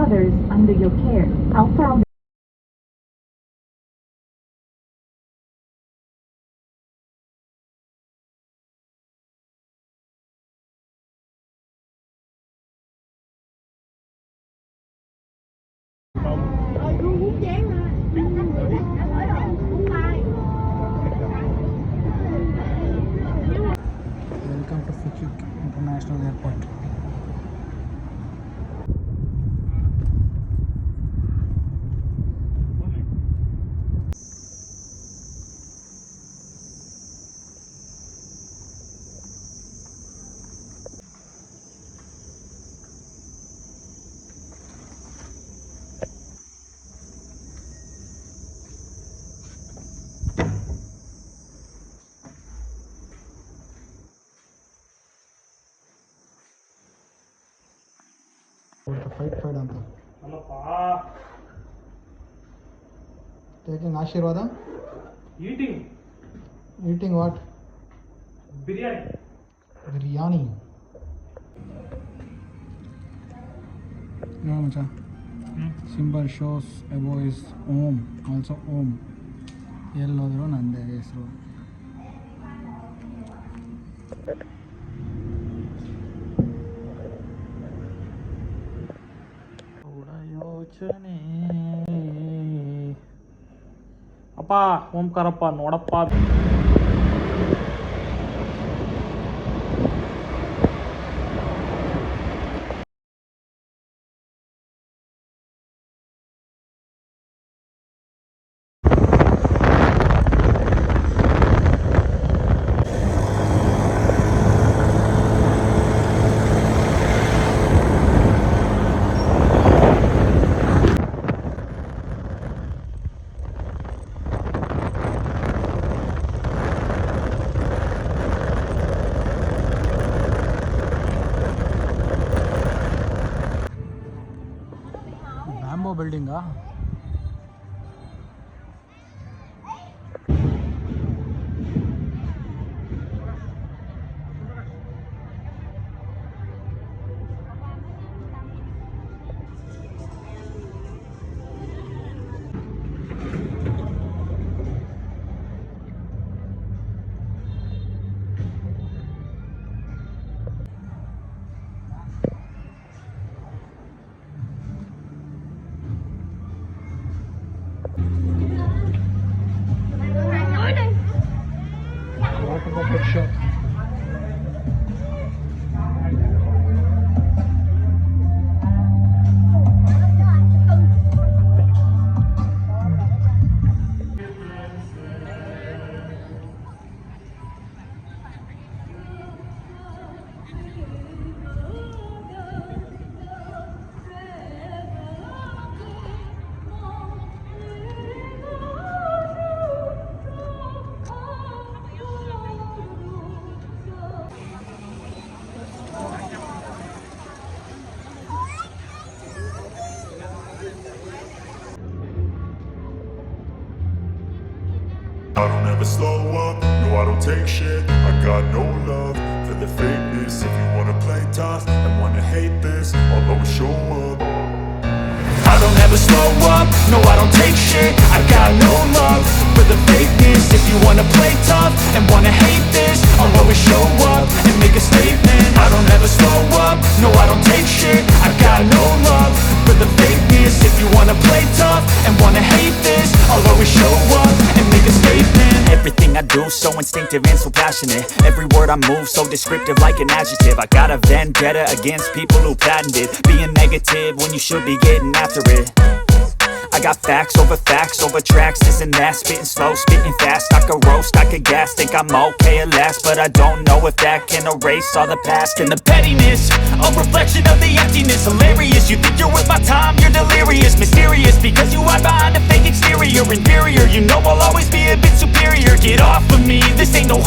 others under your care. How proud. Welcome to Quoc International Airport. Fight ಅಂತ taking ಆಶೀರ್ವಾದ eating what biryani no macha symbol shows above is om, also om ಎಲ್ಲೋದ್ರು ನಂದೇ ಹೆಸರು ಯೋಚನೆ ಅಪ್ಪ ಓಂಕಾರಪ್ಪ ನೋಡಪ್ಪ building shop. I don't ever slow up, no I don't take shit. I got no love for the fakeness. If you wanna play tough and wanna hate this, I'll always show up. I don't ever slow up, no I don't take shit. I got no love for the fakeness. If you wanna play tough and wanna hate this, I'll always show up and make a statement. I don't ever slow up, no I don't take shit. I got no love for the fakeness. If you wanna play tough and wanna hate this, I'll always show up and make a statement. Everything I do so instinctive and so passionate. Every word I move so descriptive like an adjective. I got a vendetta against people who patented being negative when you should be getting after it. I got facts over tracks, this and that. Spitting slow, spitting fast. I could roast, I could gas. Think I'm okay at last, but I don't know if that can erase all the past. And the pettiness, a reflection of the emptiness. Hilarious, you think you're worth my time, you're delirious. Mysterious, because you hide behind a fake exterior. Inferior, you know I'll always be a bit superior. Get off of me, this ain't no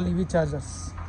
all EV chargers.